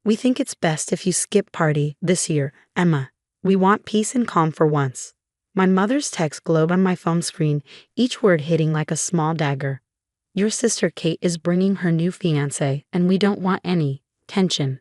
We think it's best if you skip party this year, Emma. We want peace and calm for once. My mother's text glowed on my phone screen, each word hitting like a small dagger. Your sister Kate is bringing her new fiancé, and we don't want any tension.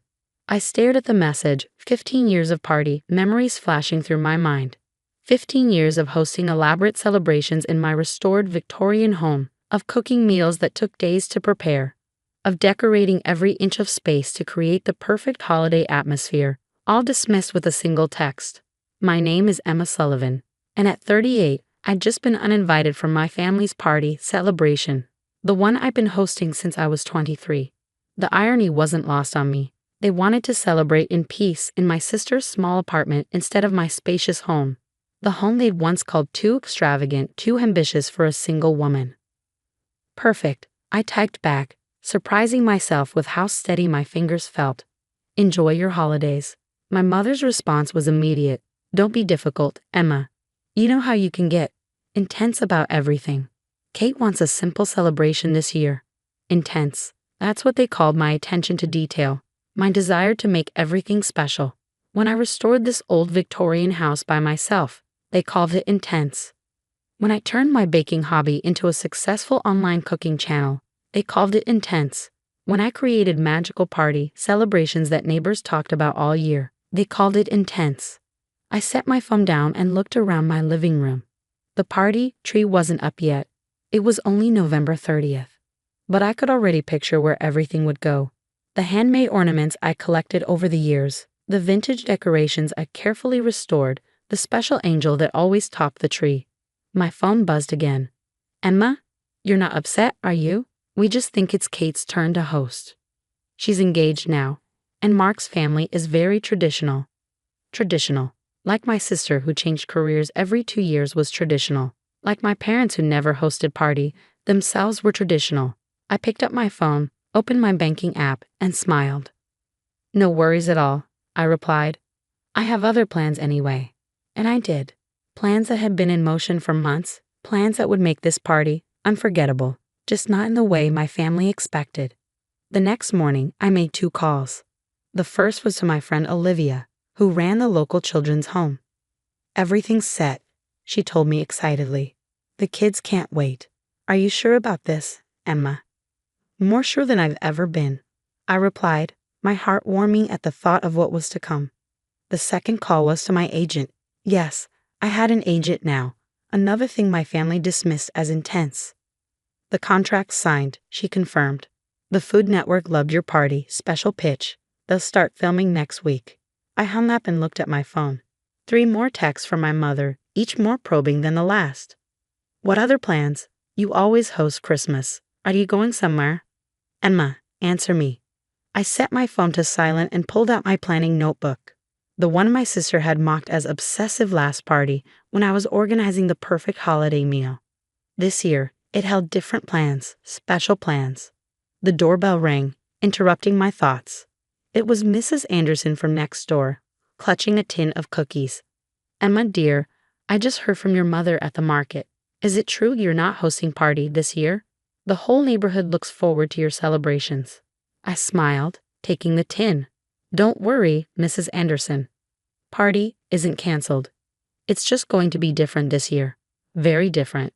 I stared at the message, 15 years of party, memories flashing through my mind. 15 years of hosting elaborate celebrations in my restored Victorian home, of cooking meals that took days to prepare, of decorating every inch of space to create the perfect holiday atmosphere, all dismissed with a single text. My name is Emma Sullivan, and at 38, I'd just been uninvited from my family's party celebration, the one I'd been hosting since I was 23. The irony wasn't lost on me. They wanted to celebrate in peace in my sister's small apartment instead of my spacious home, the home they'd once called too extravagant, too ambitious for a single woman. Perfect, I typed back, surprising myself with how steady my fingers felt. Enjoy your holidays. My mother's response was immediate. Don't be difficult, Emma. You know how you can get intense about everything. Kate wants a simple celebration this year. Intense. That's what they called my attention to detail, my desire to make everything special. When I restored this old Victorian house by myself, they called it intense. When I turned my baking hobby into a successful online cooking channel, they called it intense. When I created magical party celebrations that neighbors talked about all year, they called it intense. I set my phone down and looked around my living room. The party tree wasn't up yet. It was only November 30th. But I could already picture where everything would go. The handmade ornaments I collected over the years, the vintage decorations I carefully restored, the special angel that always topped the tree. My phone buzzed again. Emma, you're not upset, are you? We just think it's Kate's turn to host. She's engaged now, and Mark's family is very traditional. Traditional. Like my sister who changed careers every 2 years was traditional. Like my parents who never hosted party, themselves were traditional. I picked up my phone, opened my banking app, and smiled. No worries at all, I replied. I have other plans anyway. And I did. Plans that had been in motion for months, plans that would make this party unforgettable, just not in the way my family expected. The next morning, I made 2 calls. The first was to my friend Olivia, who ran the local children's home. Everything's set, she told me excitedly. The kids can't wait. Are you sure about this, Emma? More sure than I've ever been, I replied, my heart warming at the thought of what was to come. The second call was to my agent. Yes, I had an agent now, another thing my family dismissed as intense. The contract's signed, she confirmed. The Food Network loved your party, special pitch. They'll start filming next week. I hung up and looked at my phone. 3 more texts from my mother, each more probing than the last. What other plans? You always host Christmas. Are you going somewhere? Emma, answer me. I set my phone to silent and pulled out my planning notebook. The one my sister had mocked as obsessive last party when I was organizing the perfect holiday meal. This year, it held different plans, special plans. The doorbell rang, interrupting my thoughts. It was Mrs. Anderson from next door, clutching a tin of cookies. Emma, dear, I just heard from your mother at the market. Is it true you're not hosting party this year? The whole neighborhood looks forward to your celebrations. I smiled, taking the tin. Don't worry, Mrs. Anderson. Party isn't canceled. It's just going to be different this year. Very different.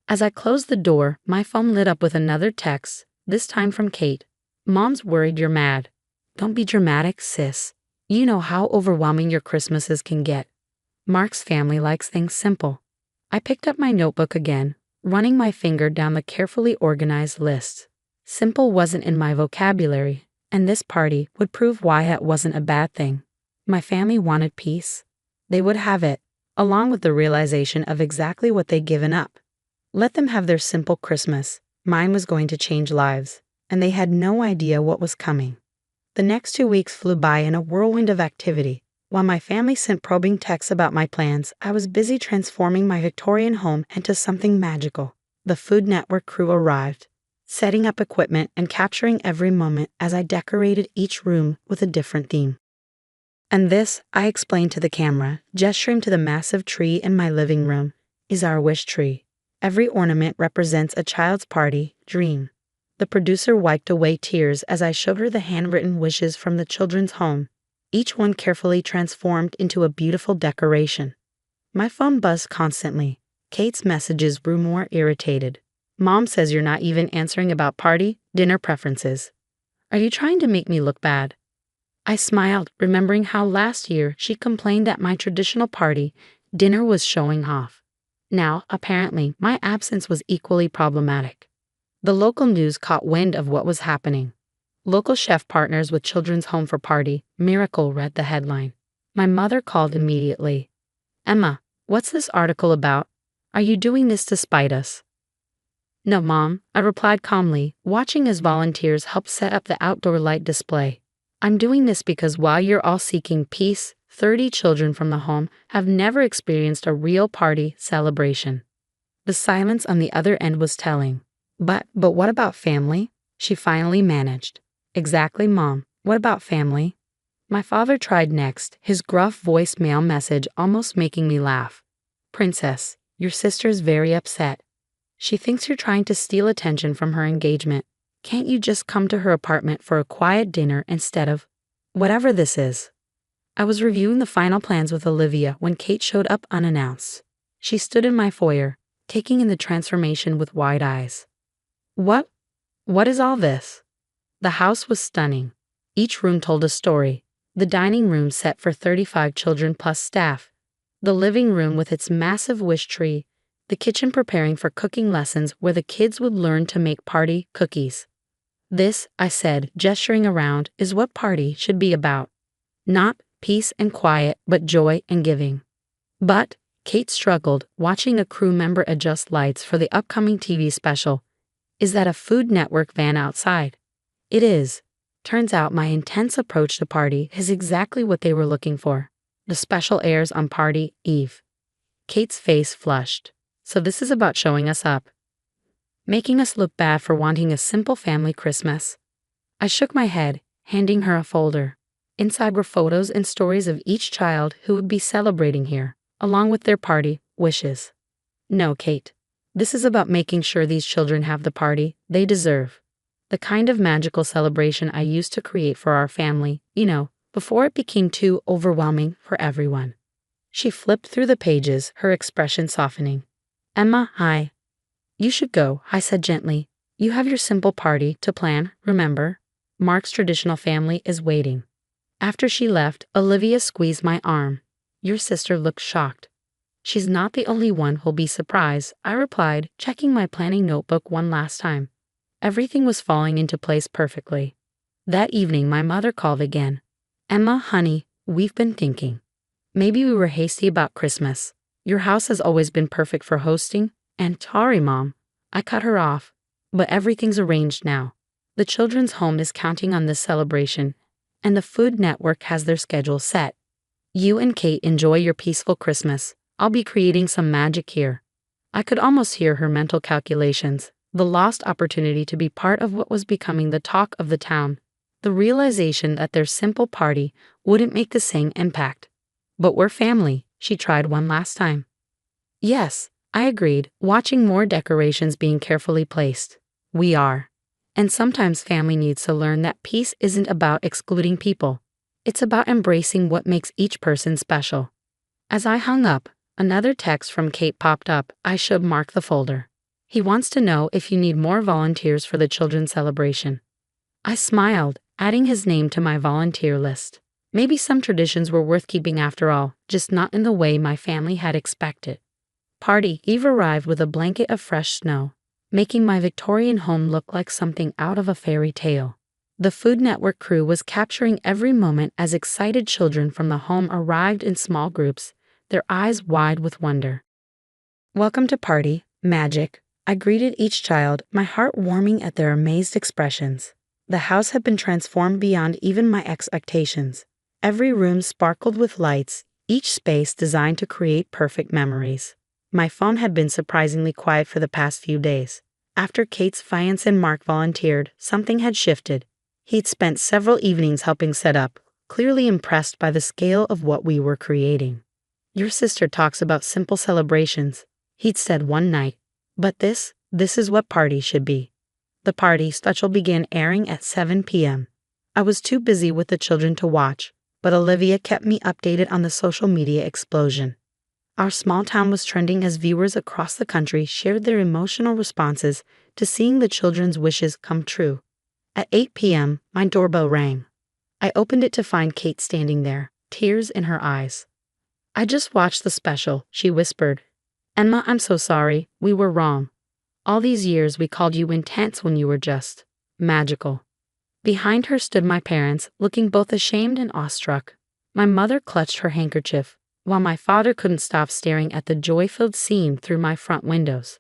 As I closed the door, my phone lit up with another text, this time from Kate. Mom's worried you're mad. Don't be dramatic, sis. You know how overwhelming your Christmases can get. Mark's family likes things simple. I picked up my notebook again, running my finger down the carefully organized list. Simple wasn't in my vocabulary, and this party would prove why that wasn't a bad thing. My family wanted peace. They would have it, along with the realization of exactly what they'd given up. Let them have their simple Christmas. Mine was going to change lives, and they had no idea what was coming. The next 2 weeks flew by in a whirlwind of activity. While my family sent probing texts about my plans, I was busy transforming my Victorian home into something magical. The Food Network crew arrived, setting up equipment and capturing every moment as I decorated each room with a different theme. And this, I explained to the camera, gesturing to the massive tree in my living room, is our wish tree. Every ornament represents a child's party, dream. The producer wiped away tears as I showed her the handwritten wishes from the children's home, each one carefully transformed into a beautiful decoration. My phone buzzed constantly. Kate's messages grew more irritated. Mom says you're not even answering about party, dinner preferences. Are you trying to make me look bad? I smiled, remembering how last year she complained that my traditional party, dinner, was showing off. Now, apparently, my absence was equally problematic. The local news caught wind of what was happening. Local chef partners with children's home for party, miracle, read the headline. My mother called immediately. Emma, what's this article about? Are you doing this to spite us? No, Mom, I replied calmly, watching as volunteers helped set up the outdoor light display. I'm doing this because while you're all seeking peace, 30 children from the home have never experienced a real party celebration. The silence on the other end was telling. But what about family? She finally managed. Exactly, Mom. What about family? My father tried next, his gruff voicemail message almost making me laugh. Princess, your sister's very upset. She thinks you're trying to steal attention from her engagement. Can't you just come to her apartment for a quiet dinner instead of whatever this is? I was reviewing the final plans with Olivia when Kate showed up unannounced. She stood in my foyer, taking in the transformation with wide eyes. What is all this? The house was stunning. Each room told a story. The dining room set for 35 children plus staff. The living room with its massive wish tree. The kitchen preparing for cooking lessons where the kids would learn to make party cookies. This, I said, gesturing around, is what party should be about. Not peace and quiet, but joy and giving. But, Kate struggled, watching a crew member adjust lights for the upcoming TV special. Is that a Food Network van outside? It is. Turns out my intense approach to party is exactly what they were looking for. The special airs on Party Eve. Kate's face flushed. So this is about showing us up. Making us look bad for wanting a simple family Christmas. I shook my head, handing her a folder. Inside were photos and stories of each child who would be celebrating here, along with their party wishes. No, Kate. This is about making sure these children have the party they deserve. The kind of magical celebration I used to create for our family, before it became too overwhelming for everyone. She flipped through the pages, her expression softening. Emma, hi. You should go, I said gently. You have your simple party to plan, remember? Mark's traditional family is waiting. After she left, Olivia squeezed my arm. Your sister looked shocked. She's not the only one who'll be surprised, I replied, checking my planning notebook one last time. Everything was falling into place perfectly. That evening, my mother called again. Emma, honey, we've been thinking. Maybe we were hasty about Christmas. Your house has always been perfect for hosting, and sorry, Mom. I cut her off. But everything's arranged now. The children's home is counting on this celebration, and the Food Network has their schedule set. You and Kate enjoy your peaceful Christmas. I'll be creating some magic here. I could almost hear her mental calculations, the lost opportunity to be part of what was becoming the talk of the town, the realization that their simple party wouldn't make the same impact. But we're family, she tried one last time. Yes, I agreed, watching more decorations being carefully placed. We are. And sometimes family needs to learn that peace isn't about excluding people. It's about embracing what makes each person special. As I hung up, another text from Kate popped up. I showed Mark the folder. He wants to know if you need more volunteers for the children's celebration. I smiled, adding his name to my volunteer list. Maybe some traditions were worth keeping after all, just not in the way my family had expected. Party Eve arrived with a blanket of fresh snow, making my Victorian home look like something out of a fairy tale. The Food Network crew was capturing every moment as excited children from the home arrived in small groups, their eyes wide with wonder. Welcome to Party, Magic. I greeted each child, my heart warming at their amazed expressions. The house had been transformed beyond even my expectations. Every room sparkled with lights, each space designed to create perfect memories. My phone had been surprisingly quiet for the past few days. After Kate's fiancé and Mark volunteered, something had shifted. He'd spent several evenings helping set up, clearly impressed by the scale of what we were creating. Your sister talks about simple celebrations, he'd said one night. But this is what party should be. The party special began airing at 7 p.m. I was too busy with the children to watch, but Olivia kept me updated on the social media explosion. Our small town was trending as viewers across the country shared their emotional responses to seeing the children's wishes come true. At 8 p.m., my doorbell rang. I opened it to find Kate standing there, tears in her eyes. "I just watched the special," she whispered. "Emma, I'm so sorry, we were wrong. All these years we called you intense when you were just magical." Behind her stood my parents, looking both ashamed and awestruck. My mother clutched her handkerchief, while my father couldn't stop staring at the joy-filled scene through my front windows.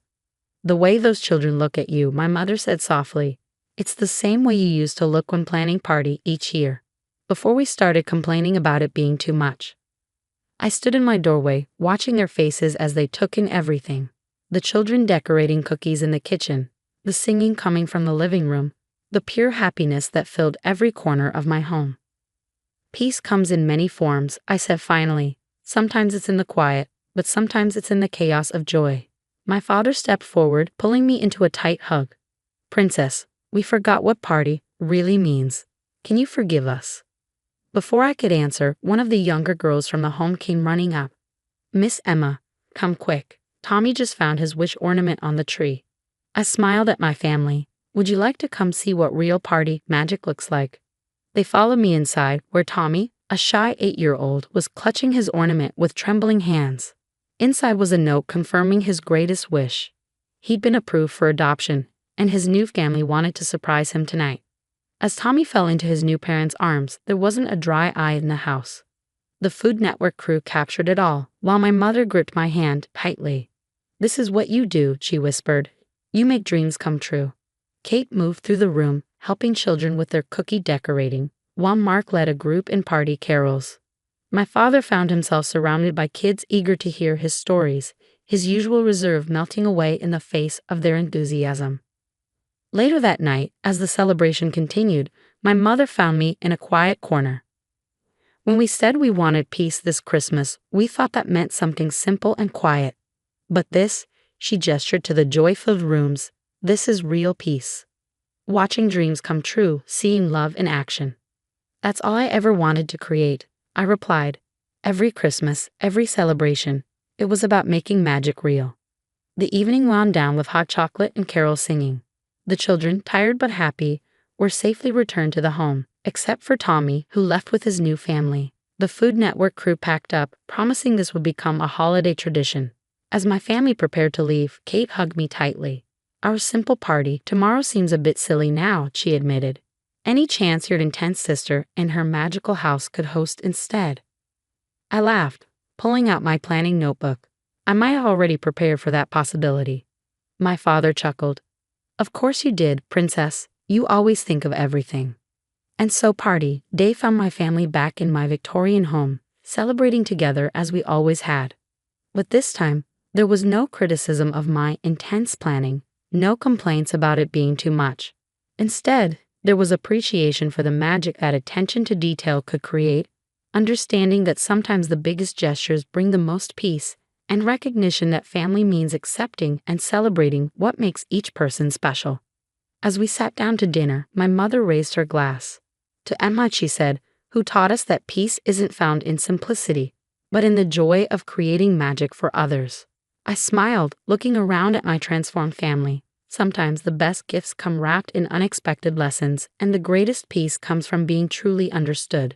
"The way those children look at you," my mother said softly. "It's the same way you used to look when planning party each year, before we started complaining about it being too much." I stood in my doorway, watching their faces as they took in everything. The children decorating cookies in the kitchen, the singing coming from the living room, the pure happiness that filled every corner of my home. "Peace comes in many forms," I said finally. "Sometimes it's in the quiet, but sometimes it's in the chaos of joy." My father stepped forward, pulling me into a tight hug. "Princess, we forgot what party really means. Can you forgive us?" Before I could answer, one of the younger girls from the home came running up. "Miss Emma, come quick. Tommy just found his wish ornament on the tree." I smiled at my family. "Would you like to come see what real party magic looks like?" They followed me inside, where Tommy, a shy 8-year-old, was clutching his ornament with trembling hands. Inside was a note confirming his greatest wish. He'd been approved for adoption, and his new family wanted to surprise him tonight. As Tommy fell into his new parents' arms, there wasn't a dry eye in the house. The Food Network crew captured it all, while my mother gripped my hand tightly. "This is what you do," she whispered. "You make dreams come true." Kate moved through the room, helping children with their cookie decorating, while Mark led a group in party carols. My father found himself surrounded by kids eager to hear his stories, his usual reserve melting away in the face of their enthusiasm. Later that night, as the celebration continued, my mother found me in a quiet corner. "When we said we wanted peace this Christmas, we thought that meant something simple and quiet. But this," she gestured to the joy-filled rooms, "this is real peace. Watching dreams come true, seeing love in action." "That's all I ever wanted to create," I replied. Every Christmas, every celebration, it was about making magic real. The evening wound down with hot chocolate and carol singing. The children, tired but happy, were safely returned to the home, except for Tommy, who left with his new family. The Food Network crew packed up, promising this would become a holiday tradition. As my family prepared to leave, Kate hugged me tightly. "Our simple party tomorrow seems a bit silly now," she admitted. "Any chance your intense sister and her magical house could host instead?" I laughed, pulling out my planning notebook. I might have already prepared for that possibility. My father chuckled. "Of course you did, Princess. You always think of everything." And so party day found my family back in my Victorian home, celebrating together as we always had. But this time, there was no criticism of my intense planning, no complaints about it being too much. Instead, there was appreciation for the magic that attention to detail could create, understanding that sometimes the biggest gestures bring the most peace, and recognition that family means accepting and celebrating what makes each person special. As we sat down to dinner, my mother raised her glass. "To Emma," she said, "who taught us that peace isn't found in simplicity, but in the joy of creating magic for others." I smiled, looking around at my transformed family. Sometimes the best gifts come wrapped in unexpected lessons, and the greatest peace comes from being truly understood.